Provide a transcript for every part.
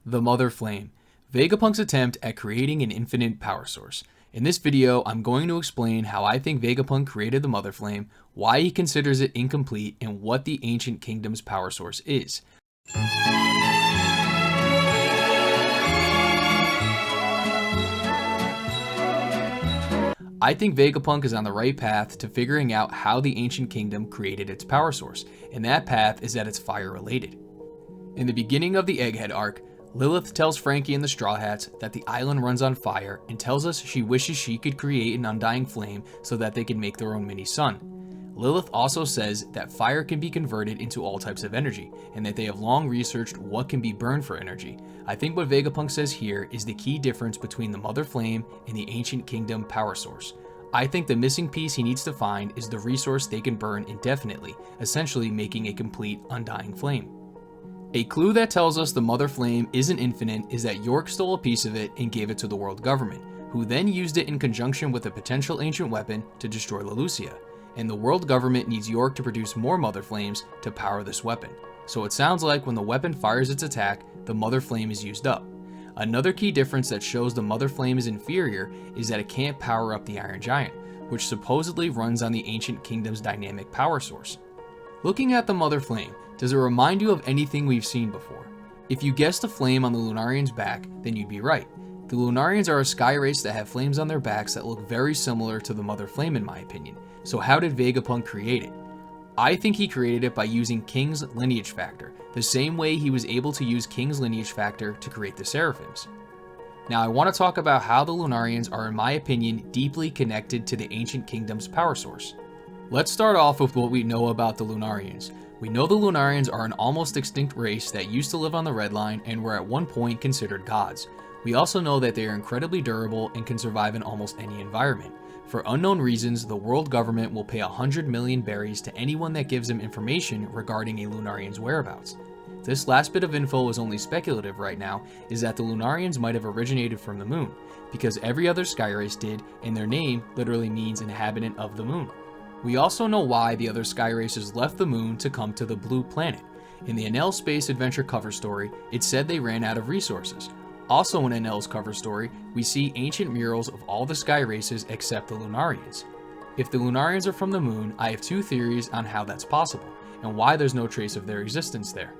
The Mother Flame, Vegapunk's attempt at creating an infinite power source. In this video, I'm going to explain how I think Vegapunk created the Mother Flame, why he considers it incomplete, and what the Ancient Kingdom's power source is. I think Vegapunk is on the right path to figuring out how the Ancient Kingdom created its power source, and that path is that it's fire related. In the beginning of the Egghead arc, Lilith tells Frankie and the Straw Hats that the island runs on fire and tells us she wishes she could create an undying flame so that they can make their own mini sun. Lilith also says that fire can be converted into all types of energy and that they have long researched what can be burned for energy. I think what Vegapunk says here is the key difference between the Mother Flame and the Ancient Kingdom power source. I think the missing piece he needs to find is the resource they can burn indefinitely, essentially making a complete undying flame. A clue that tells us the Mother Flame isn't infinite is that York stole a piece of it and gave it to the world government, who then used it in conjunction with a potential ancient weapon to destroy Lelucia, and the world government needs York to produce more Mother Flames to power this weapon. So it sounds like when the weapon fires its attack, the Mother Flame is used up. Another key difference that shows the Mother Flame is inferior is that it can't power up the Iron Giant, which supposedly runs on the Ancient Kingdom's dynamic power source. Looking at the Mother Flame, does it remind you of anything we've seen before? If you guessed a flame on the Lunarian's back, then you'd be right. The Lunarians are a sky race that have flames on their backs that look very similar to the Mother Flame in my opinion. So how did Vegapunk create it? I think he created it by using King's lineage factor, the same way he was able to use King's lineage factor to create the Seraphims. Now I want to talk about how the Lunarians are in my opinion deeply connected to the Ancient Kingdom's power source. Let's start off with what we know about the Lunarians. We know the Lunarians are an almost extinct race that used to live on the Red Line and were at one point considered gods. We also know that they are incredibly durable and can survive in almost any environment. For unknown reasons, the world government will pay 100 million berries to anyone that gives them information regarding a Lunarian's whereabouts. This last bit of info is only speculative right now, is that the Lunarians might have originated from the moon, because every other sky race did, and their name literally means inhabitant of the moon. We also know why the other sky races left the moon to come to the blue planet. In the Enel Space Adventure cover story, it said they ran out of resources. Also in Enel's cover story, we see ancient murals of all the sky races except the Lunarians. If the Lunarians are from the moon, I have two theories on how that's possible, and why there's no trace of their existence there.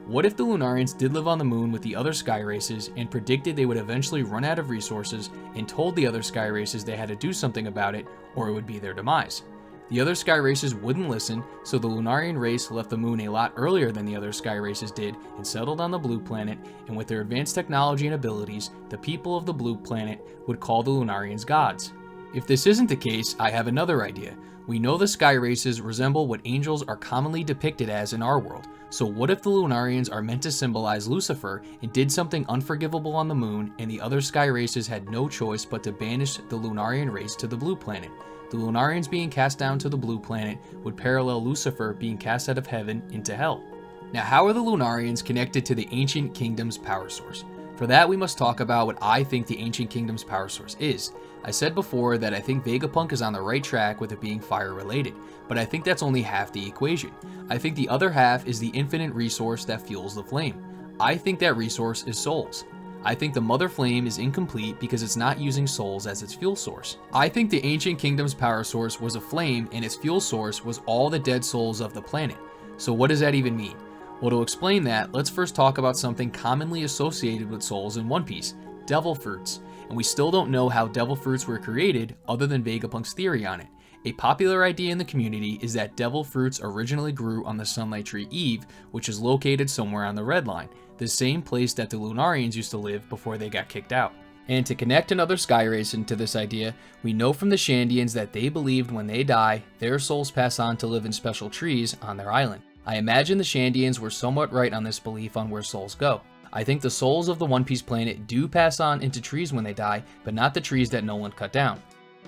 What if the Lunarians did live on the moon with the other sky races and predicted they would eventually run out of resources and told the other sky races they had to do something about it or it would be their demise? The other sky races wouldn't listen, so the Lunarian race left the moon a lot earlier than the other sky races did and settled on the blue planet, and with their advanced technology and abilities, the people of the blue planet would call the Lunarians gods. If this isn't the case, I have another idea. We know the sky races resemble what angels are commonly depicted as in our world, so what if the Lunarians are meant to symbolize Lucifer and did something unforgivable on the moon and the other sky races had no choice but to banish the Lunarian race to the blue planet? The Lunarians being cast down to the blue planet would parallel Lucifer being cast out of heaven into hell. Now how are the Lunarians connected to the Ancient Kingdom's power source? For that we must talk about what I think the Ancient Kingdom's power source is. I said before that I think Vegapunk is on the right track with it being fire related, but I think that's only half the equation. I think the other half is the infinite resource that fuels the flame. I think that resource is souls. I think the Mother Flame is incomplete because it's not using souls as its fuel source. I think the Ancient Kingdom's power source was a flame and its fuel source was all the dead souls of the planet. So what does that even mean? Well, to explain that, let's first talk about something commonly associated with souls in One Piece, devil fruits. And we still don't know how devil fruits were created other than Vegapunk's theory on it. A popular idea in the community is that devil fruits originally grew on the Sunlight Tree Eve, which is located somewhere on the Red Line, the same place that the Lunarians used to live before they got kicked out. And to connect another sky race into this idea, we know from the Shandians that they believed when they die, their souls pass on to live in special trees on their island. I imagine the Shandians were somewhat right on this belief on where souls go. I think the souls of the One Piece planet do pass on into trees when they die, but not the trees that Nolan cut down.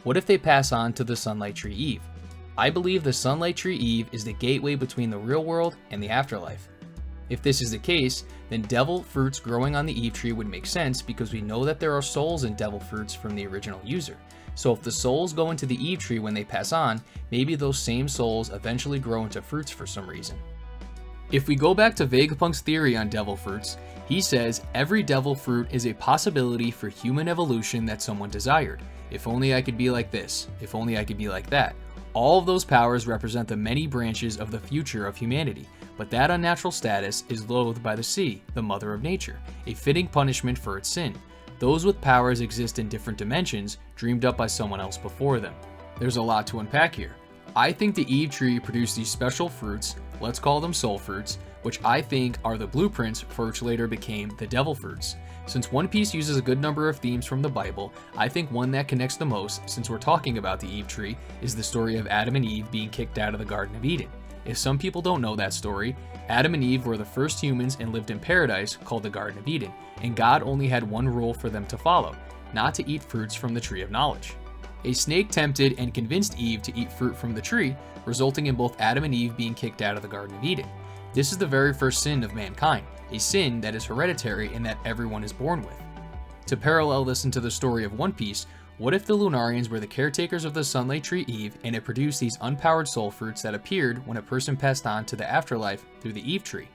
What if they pass on to the Sunlight Tree Eve? I believe the Sunlight Tree Eve is the gateway between the real world and the afterlife. If this is the case, then devil fruits growing on the Eve tree would make sense because we know that there are souls in devil fruits from the original user. So if the souls go into the Eve tree when they pass on, maybe those same souls eventually grow into fruits for some reason. If we go back to Vegapunk's theory on devil fruits, he says every devil fruit is a possibility for human evolution that someone desired. If only I could be like this, if only I could be like that. All of those powers represent the many branches of the future of humanity, but that unnatural status is loathed by the sea, the mother of nature, a fitting punishment for its sin. Those with powers exist in different dimensions, dreamed up by someone else before them. There's a lot to unpack here. I think the Eve tree produced these special fruits, let's call them soul fruits, which I think are the blueprints for which later became the devil fruits. Since One Piece uses a good number of themes from the Bible, I think one that connects the most, since we're talking about the Eve tree, is the story of Adam and Eve being kicked out of the Garden of Eden. If some people don't know that story, Adam and Eve were the first humans and lived in paradise called the Garden of Eden, and God only had one rule for them to follow, not to eat fruits from the tree of knowledge. A snake tempted and convinced Eve to eat fruit from the tree, resulting in both Adam and Eve being kicked out of the Garden of Eden. This is the very first sin of mankind, a sin that is hereditary and that everyone is born with. To parallel this into the story of One Piece, what if the Lunarians were the caretakers of the Sunlight Tree Eve and it produced these unpowered soul fruits that appeared when a person passed on to the afterlife through the Eve tree?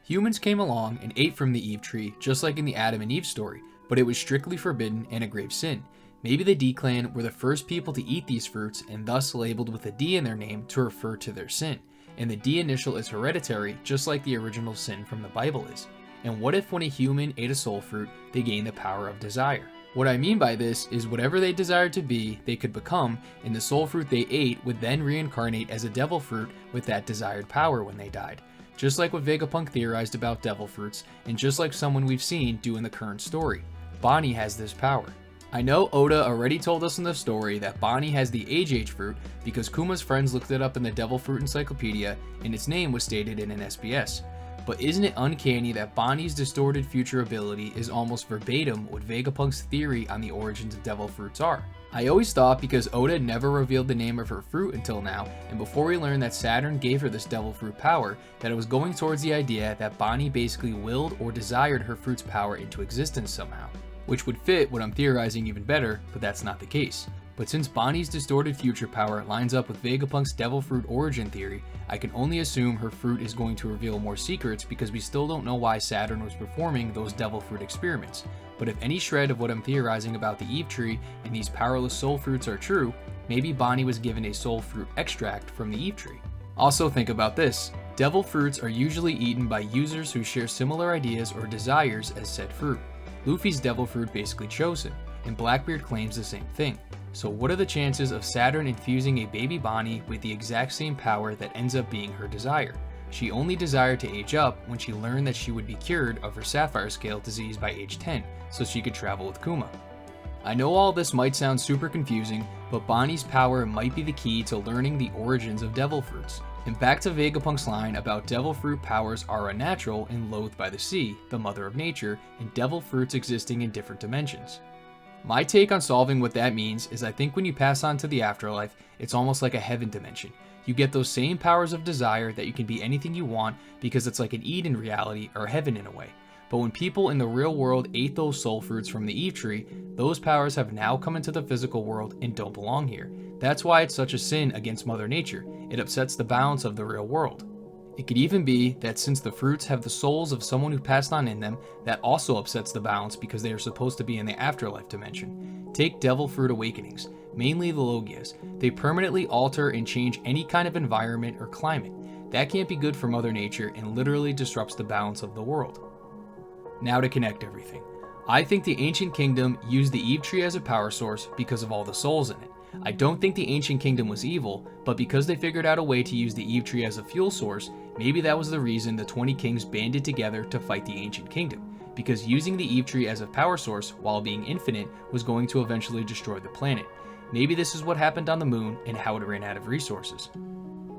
Humans came along and ate from the Eve tree just like in the Adam and Eve story, but it was strictly forbidden and a grave sin. Maybe the D clan were the first people to eat these fruits and thus labeled with a D in their name to refer to their sin. And the D initial is hereditary just like the original sin from the Bible is. And what if when a human ate a soul fruit, they gained the power of desire? What I mean by this is whatever they desired to be, they could become, and the soul fruit they ate would then reincarnate as a devil fruit with that desired power when they died. Just like what Vegapunk theorized about devil fruits, and just like someone we've seen do in the current story. Bonnie has this power. I know Oda already told us in the story that Bonnie has the Age fruit because Kuma's friends looked it up in the Devil Fruit Encyclopedia and its name was stated in an SBS. But isn't it uncanny that Bonnie's distorted future ability is almost verbatim what Vegapunk's theory on the origins of devil fruits are? I always thought because Oda never revealed the name of her fruit until now, and before we learned that Saturn gave her this devil fruit power, that it was going towards the idea that Bonnie basically willed or desired her fruit's power into existence somehow. Which would fit what I'm theorizing even better, but that's not the case. But since Bonnie's distorted future power lines up with Vegapunk's devil fruit origin theory, I can only assume her fruit is going to reveal more secrets because we still don't know why Saturn was performing those devil fruit experiments. But if any shred of what I'm theorizing about the Eve tree and these powerless soul fruits are true, maybe Bonnie was given a soul fruit extract from the Eve tree. Also think about this, devil fruits are usually eaten by users who share similar ideas or desires as said fruit. Luffy's devil fruit basically chose him, and Blackbeard claims the same thing. So what are the chances of Saturn infusing a baby Bonnie with the exact same power that ends up being her desire? She only desired to age up when she learned that she would be cured of her sapphire scale disease by age 10, so she could travel with Kuma. I know all this might sound super confusing, but Bonnie's power might be the key to learning the origins of devil fruits. And back to Vegapunk's line about devil fruit powers are unnatural and loathed by the sea, the mother of nature, and devil fruits existing in different dimensions. My take on solving what that means is I think when you pass on to the afterlife, it's almost like a heaven dimension. You get those same powers of desire that you can be anything you want because it's like an Eden reality or heaven in a way. But when people in the real world ate those soul fruits from the Eve tree, those powers have now come into the physical world and don't belong here. That's why it's such a sin against Mother Nature. It upsets the balance of the real world. It could even be that since the fruits have the souls of someone who passed on in them, that also upsets the balance because they are supposed to be in the afterlife dimension. Take devil fruit awakenings, mainly the Logias. They permanently alter and change any kind of environment or climate. That can't be good for Mother Nature and literally disrupts the balance of the world. Now to connect everything. I think the Ancient Kingdom used the Eve tree as a power source because of all the souls in it. I don't think the Ancient Kingdom was evil, but because they figured out a way to use the Eve tree as a fuel source, maybe that was the reason the 20 kings banded together to fight the Ancient Kingdom, because using the Eve tree as a power source while being infinite was going to eventually destroy the planet. Maybe this is what happened on the moon and how it ran out of resources.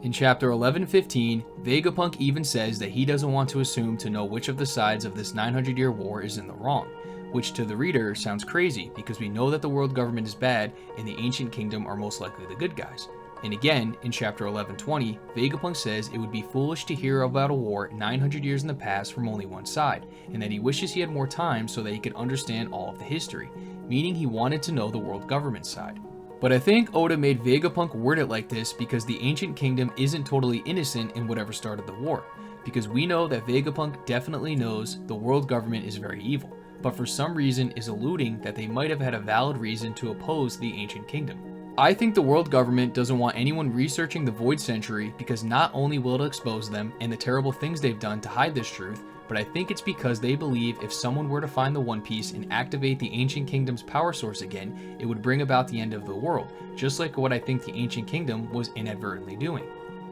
In chapter 11:15, Vegapunk even says that he doesn't want to assume to know which of the sides of this 900-year war is in the wrong, which to the reader sounds crazy because we know that the world government is bad and the Ancient Kingdom are most likely the good guys. And again, in chapter 11:20, Vegapunk says it would be foolish to hear about a war 900 years in the past from only one side, and that he wishes he had more time so that he could understand all of the history, meaning he wanted to know the world government side. But I think Oda made Vegapunk word it like this because the Ancient Kingdom isn't totally innocent in whatever started the war. because we know that Vegapunk definitely knows the world government is very evil, but for some reason is alluding that they might have had a valid reason to oppose the ancient kingdom. I think the world government doesn't want anyone researching the Void Century because not only will it expose them and the terrible things they've done to hide this truth, but I think it's because they believe if someone were to find the One Piece and activate the Ancient Kingdom's power source again, it would bring about the end of the world, just like what I think the Ancient Kingdom was inadvertently doing.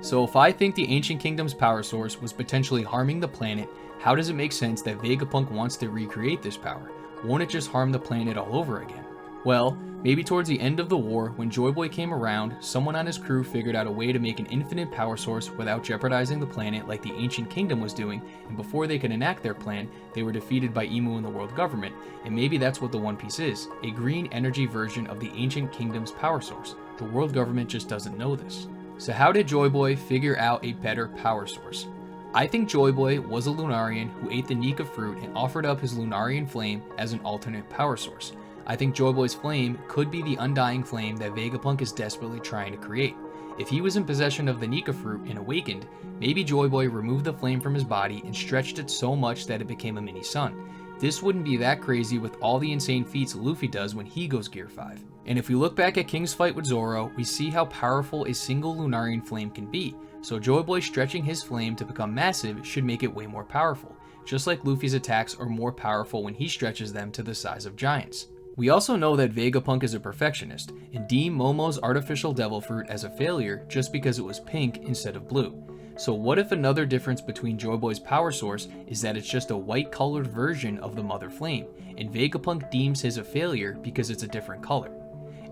So if I think the Ancient Kingdom's power source was potentially harming the planet, how does it make sense that Vegapunk wants to recreate this power? Won't it just harm the planet all over again? Well, maybe towards the end of the war, when Joy Boy came around, someone on his crew figured out a way to make an infinite power source without jeopardizing the planet like the Ancient Kingdom was doing, and before they could enact their plan, they were defeated by Emu and the world government, and maybe that's what the One Piece is, a green energy version of the Ancient Kingdom's power source. The world government just doesn't know this. So how did Joy Boy figure out a better power source? I think Joy Boy was a Lunarian who ate the Nika fruit and offered up his Lunarian flame as an alternate power source. I think Joy Boy's flame could be the undying flame that Vegapunk is desperately trying to create. If he was in possession of the Nika fruit and awakened, maybe Joy Boy removed the flame from his body and stretched it so much that it became a mini sun. This wouldn't be that crazy with all the insane feats Luffy does when he goes Gear 5. And if we look back at King's fight with Zoro, we see how powerful a single Lunarian flame can be, so Joy Boy stretching his flame to become massive should make it way more powerful, just like Luffy's attacks are more powerful when he stretches them to the size of giants. We also know that Vegapunk is a perfectionist, and deemed Momo's artificial devil fruit as a failure just because it was pink instead of blue. So what if another difference between Joy Boy's power source is that it's just a white colored version of the mother flame, and Vegapunk deems his a failure because it's a different color?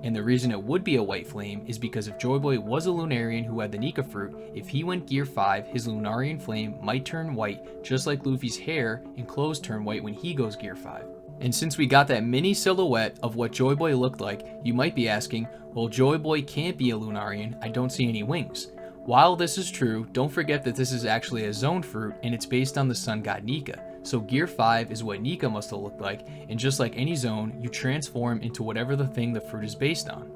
And the reason it would be a white flame is because if Joy Boy was a Lunarian who had the Nika fruit, if he went Gear 5, his Lunarian flame might turn white just like Luffy's hair and clothes turn white when he goes Gear 5. And since we got that mini silhouette of what Joy Boy looked like, you might be asking, well, Joy Boy can't be a Lunarian, I don't see any wings. While this is true, don't forget that this is actually a zone fruit and it's based on the sun god Nika. So Gear 5 is what Nika must have looked like, and just like any zone, you transform into whatever the thing the fruit is based on.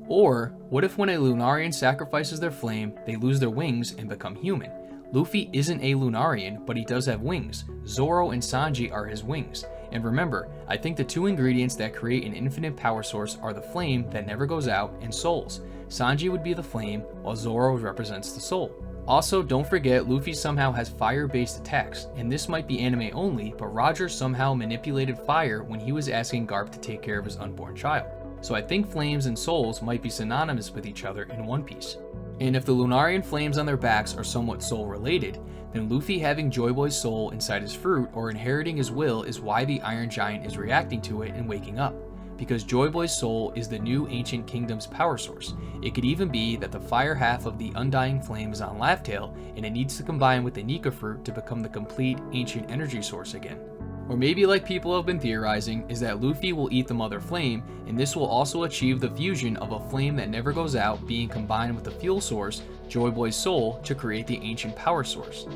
Or, what if when a Lunarian sacrifices their flame, they lose their wings and become human? Luffy isn't a Lunarian, but he does have wings. Zoro and Sanji are his wings. And remember, I think the two ingredients that create an infinite power source are the flame that never goes out and souls. Sanji would be the flame, while Zoro represents the soul. Also, don't forget Luffy somehow has fire-based attacks, and this might be anime only, but Roger somehow manipulated fire when he was asking Garp to take care of his unborn child. So I think flames and souls might be synonymous with each other in One Piece. And if the Lunarian flames on their backs are somewhat soul-related, then Luffy having Joy Boy's soul inside his fruit or inheriting his will is why the Iron Giant is reacting to it and waking up. Because Joy Boy's soul is the new Ancient Kingdom's power source. It could even be that the fire half of the Undying Flame is on Laugh Tale, and it needs to combine with the Nika fruit to become the complete ancient energy source again. Or maybe, like people have been theorizing, is that Luffy will eat the Mother Flame, and this will also achieve the fusion of a flame that never goes out being combined with the fuel source, Joy Boy's soul, to create the ancient power source.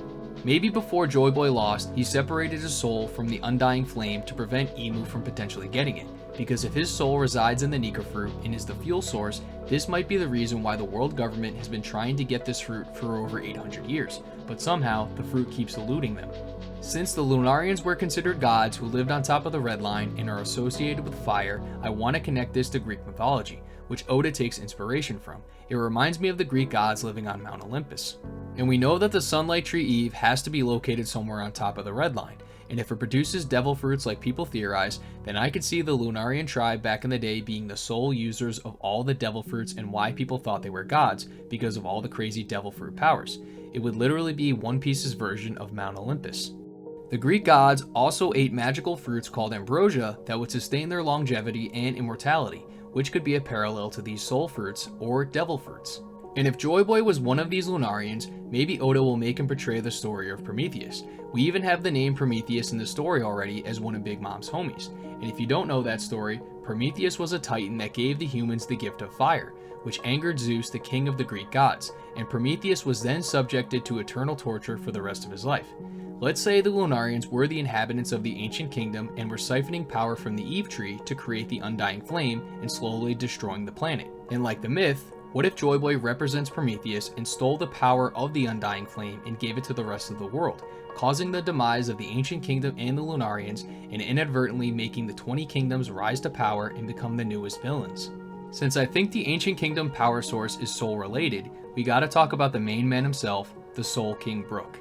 Maybe before Joy Boy lost, he separated his soul from the Undying Flame to prevent Emu from potentially getting it, because if his soul resides in the Nika fruit and is the fuel source, this might be the reason why the world government has been trying to get this fruit for over 800 years, but somehow the fruit keeps eluding them. Since the Lunarians were considered gods who lived on top of the Red Line and are associated with fire, I want to connect this to Greek mythology, which Oda takes inspiration from. It reminds me of the Greek gods living on Mount Olympus. And we know that the Sunlight Tree Eve has to be located somewhere on top of the Red Line, and if it produces devil fruits like people theorize, then I could see the Lunarian tribe back in the day being the sole users of all the devil fruits and why people thought they were gods, because of all the crazy devil fruit powers. It would literally be One Piece's version of Mount Olympus. The Greek gods also ate magical fruits called ambrosia that would sustain their longevity and immortality, which could be a parallel to these soul fruits or devil fruits. And if Joy Boy was one of these Lunarians, maybe Oda will make him portray the story of Prometheus. We even have the name Prometheus in the story already as one of Big Mom's homies. And if you don't know that story, Prometheus was a titan that gave the humans the gift of fire, which angered Zeus, the king of the Greek gods, and Prometheus was then subjected to eternal torture for the rest of his life. Let's say the Lunarians were the inhabitants of the ancient kingdom and were siphoning power from the Eve tree to create the Undying Flame and slowly destroying the planet. And like the myth, What if Joy Boy represents Prometheus and stole the power of the Undying Flame and gave it to the rest of the world, causing the demise of the Ancient Kingdom and the Lunarians, and inadvertently making the 20 kingdoms rise to power and become the newest villains? Since I think the Ancient Kingdom power source is soul related, we gotta talk about the main man himself, the Soul King Brook.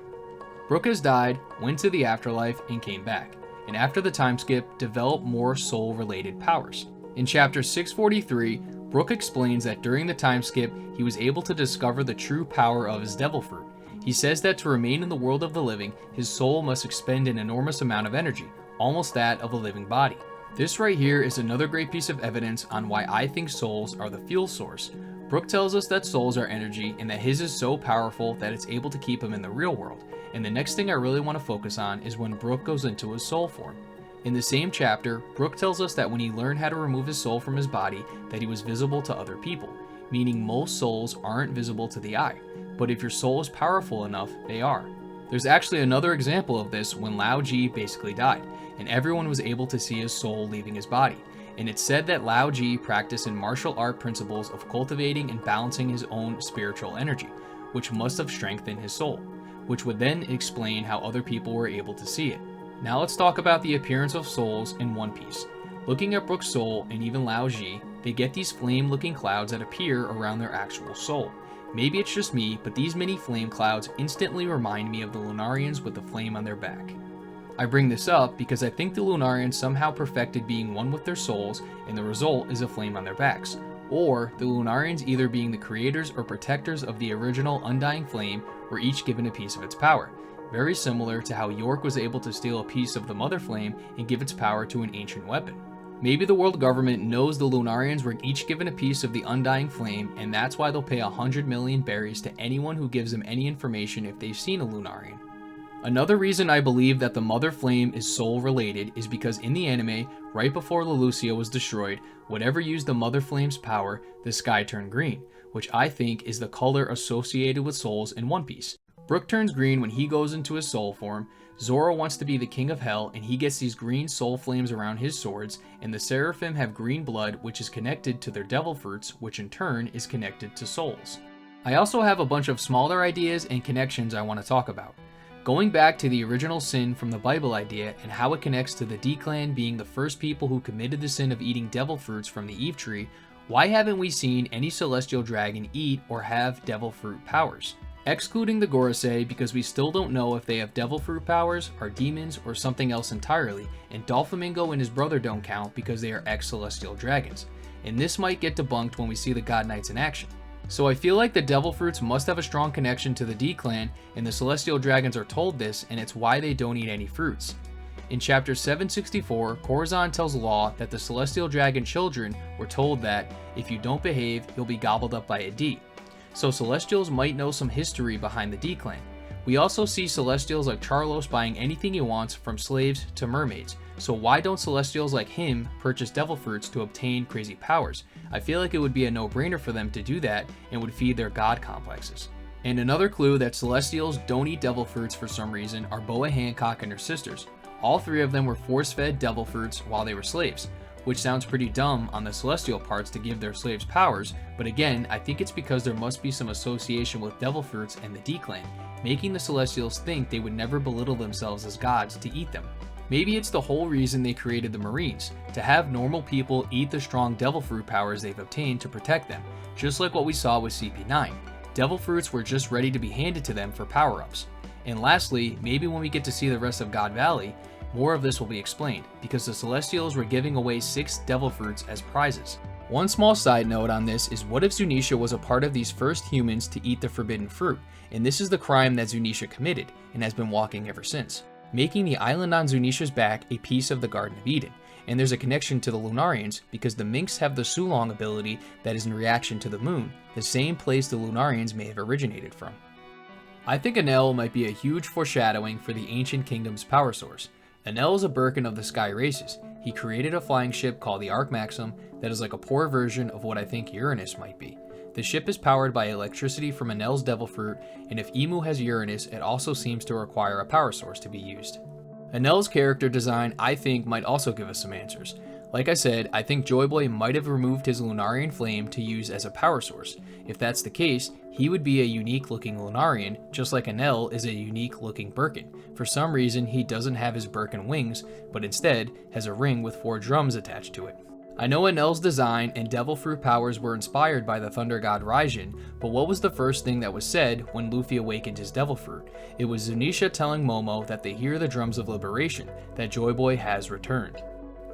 Brook has died, went to the afterlife, and came back, and after the time skip, developed more soul related powers. In chapter 643, Brook explains that during the time skip, he was able to discover the true power of his devil fruit. He says that to remain in the world of the living, his soul must expend an enormous amount of energy, almost that of a living body. This right here is another great piece of evidence on why I think souls are the fuel source. Brook tells us that souls are energy and that his is so powerful that it's able to keep him in the real world. And the next thing I really want to focus on is when Brook goes into his soul form. In the same chapter, Brook tells us that when he learned how to remove his soul from his body, that he was visible to other people, meaning most souls aren't visible to the eye, but if your soul is powerful enough, they are. There's actually another example of this when Lao Ji basically died, and everyone was able to see his soul leaving his body, and it's said that Lao Ji practiced in martial art principles of cultivating and balancing his own spiritual energy, which must have strengthened his soul, which would then explain how other people were able to see it. Now let's talk about the appearance of souls in One Piece. Looking at Brook's soul and even Lao Ji, they get these flame-looking clouds that appear around their actual soul. Maybe it's just me, but these mini flame clouds instantly remind me of the Lunarians with the flame on their back. I bring this up because I think the Lunarians somehow perfected being one with their souls, and the result is a flame on their backs. Or the Lunarians either being the creators or protectors of the original Undying Flame were each given a piece of its power. Very similar to how York was able to steal a piece of the Mother Flame and give its power to an ancient weapon. Maybe the world government knows the Lunarians were each given a piece of the Undying Flame, and that's why they'll pay 100 million berries to anyone who gives them any information if they've seen a Lunarian. Another reason I believe that the Mother Flame is soul related is because in the anime, right before Lelucia was destroyed, whatever used the Mother Flame's power, the sky turned green, which I think is the color associated with souls in One Piece. Brook turns green when he goes into his soul form, Zoro wants to be the king of hell and he gets these green soul flames around his swords, and the Seraphim have green blood which is connected to their devil fruits, which in turn is connected to souls. I also have a bunch of smaller ideas and connections I want to talk about. Going back to the original sin from the Bible idea and how it connects to the D-Clan being the first people who committed the sin of eating devil fruits from the Eve tree, why haven't we seen any celestial dragon eat or have devil fruit powers? Excluding the Gorosei because we still don't know if they have devil fruit powers, are demons, or something else entirely, and Doflamingo and his brother don't count because they are ex-celestial dragons, and this might get debunked when we see the God Knights in action. So I feel like the devil fruits must have a strong connection to the D-Clan, and the celestial dragons are told this, and it's why they don't eat any fruits. In chapter 764, Corazon tells Law that the celestial dragon children were told that, if you don't behave, you'll be gobbled up by a D. So Celestials might know some history behind the D-Clan. We also see Celestials like Charlos buying anything he wants from slaves to mermaids, so why don't Celestials like him purchase devil fruits to obtain crazy powers? I feel like it would be a no-brainer for them to do that and would feed their god complexes. And another clue that Celestials don't eat devil fruits for some reason are Boa Hancock and her sisters. All three of them were force-fed devil fruits while they were slaves, which sounds pretty dumb on the Celestial parts to give their slaves powers, but again, I think it's because there must be some association with devil fruits and the D-Clan, making the Celestials think they would never belittle themselves as gods to eat them. Maybe it's the whole reason they created the Marines, to have normal people eat the strong devil fruit powers they've obtained to protect them, just like what we saw with CP9. Devil fruits were just ready to be handed to them for power-ups. And lastly, maybe when we get to see the rest of God Valley, more of this will be explained, because the Celestials were giving away 6 devil fruits as prizes. One small side note on this is what if Zunisha was a part of these first humans to eat the forbidden fruit, and this is the crime that Zunisha committed, and has been walking ever since, making the island on Zunisha's back a piece of the Garden of Eden. And there's a connection to the Lunarians, because the Minks have the Sulong ability that is in reaction to the moon, the same place the Lunarians may have originated from. I think Enel might be a huge foreshadowing for the Ancient Kingdom's power source. Enel is a Birkin of the Sky Races. He created a flying ship called the Arc Maxim that is like a poor version of what I think Uranus might be. The ship is powered by electricity from Enel's devil fruit, and if Emu has Uranus, it also seems to require a power source to be used. Enel's character design, I think, might also give us some answers. Like I said, I think Joy Boy might have removed his Lunarian flame to use as a power source. If that's the case, he would be a unique looking Lunarian, just like Enel is a unique looking Birkin. For some reason, he doesn't have his Birkin wings, but instead has a ring with 4 drums attached to it. I know Enel's design and Devil Fruit powers were inspired by the Thunder God Raijin, but what was the first thing that was said when Luffy awakened his Devil Fruit? It was Zunisha telling Momo that they hear the drums of liberation, that Joy Boy has returned.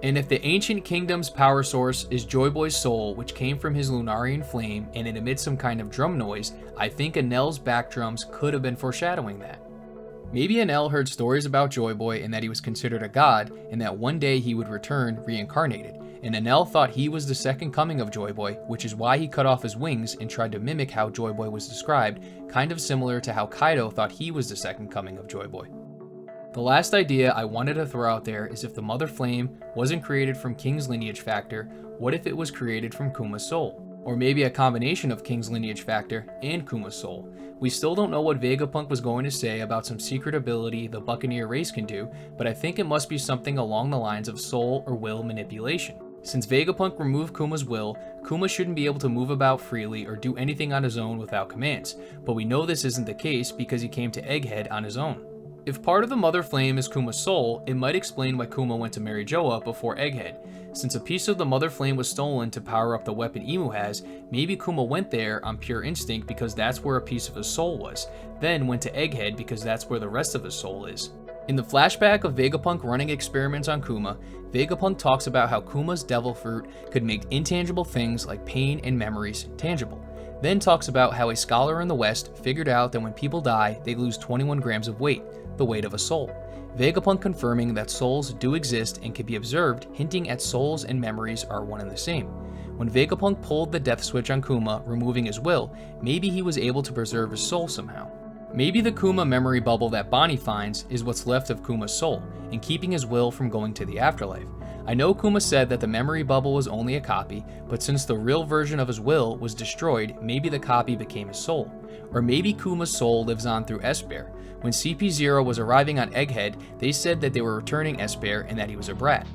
And if the Ancient Kingdom's power source is Joy Boy's soul, which came from his Lunarian flame and it emits some kind of drum noise, I think Enel's back drums could have been foreshadowing that. Maybe Enel heard stories about Joy Boy and that he was considered a god, and that one day he would return reincarnated. And Enel thought he was the second coming of Joy Boy, which is why he cut off his wings and tried to mimic how Joy Boy was described, kind of similar to how Kaido thought he was the second coming of Joy Boy. The last idea I wanted to throw out there is if the Mother Flame wasn't created from King's lineage factor, what if it was created from Kuma's soul? Or maybe a combination of King's lineage factor and Kuma's soul. We still don't know what Vegapunk was going to say about some secret ability the Buccaneer race can do, but I think it must be something along the lines of soul or will manipulation. Since Vegapunk removed Kuma's will, Kuma shouldn't be able to move about freely or do anything on his own without commands, but we know this isn't the case because he came to Egghead on his own. If part of the Mother Flame is Kuma's soul, it might explain why Kuma went to marry Joa before Egghead. Since a piece of the Mother Flame was stolen to power up the weapon Imu has, maybe Kuma went there on pure instinct because that's where a piece of his soul was, then went to Egghead because that's where the rest of his soul is. In the flashback of Vegapunk running experiments on Kuma, Vegapunk talks about how Kuma's Devil Fruit could make intangible things like pain and memories tangible. Then talks about how a scholar in the West figured out that when people die, they lose 21 grams of weight, the weight of a soul. Vegapunk confirming that souls do exist and can be observed, hinting at souls and memories are one and the same. When Vegapunk pulled the death switch on Kuma, removing his will, maybe he was able to preserve his soul somehow. Maybe the Kuma memory bubble that Bonnie finds is what's left of Kuma's soul, and keeping his will from going to the afterlife. I know Kuma said that the memory bubble was only a copy, but since the real version of his will was destroyed, maybe the copy became his soul. Or maybe Kuma's soul lives on through Esper. When CP0 was arriving on Egghead, they said that they were returning Esper and that he was a brat.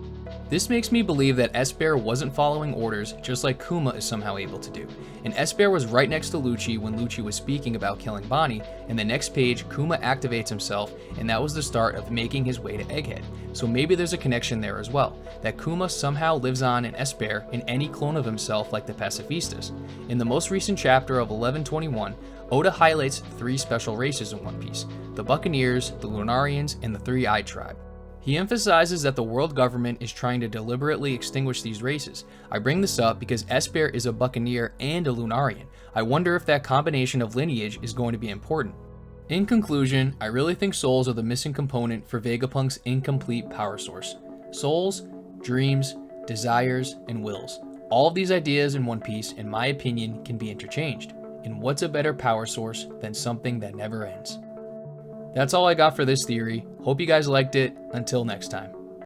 This makes me believe that Esper wasn't following orders, just like Kuma is somehow able to do. And Esper was right next to Lucci when Lucci was speaking about killing Bonnie, and the next page Kuma activates himself, and that was the start of making his way to Egghead. So maybe there's a connection there as well, that Kuma somehow lives on in Esper in any clone of himself like the Pacifistas. In the most recent chapter of 1121, Oda highlights 3 special races in One Piece: the Buccaneers, the Lunarians, and the Three-Eyed Tribe. He emphasizes that the world government is trying to deliberately extinguish these races. I bring this up because Esper is a Buccaneer and a Lunarian. I wonder if that combination of lineage is going to be important. In conclusion, I really think souls are the missing component for Vegapunk's incomplete power source. Souls, dreams, desires, and wills. All of these ideas in One Piece, in my opinion, can be interchanged. And what's a better power source than something that never ends? That's all I got for this theory. Hope you guys liked it. Until next time.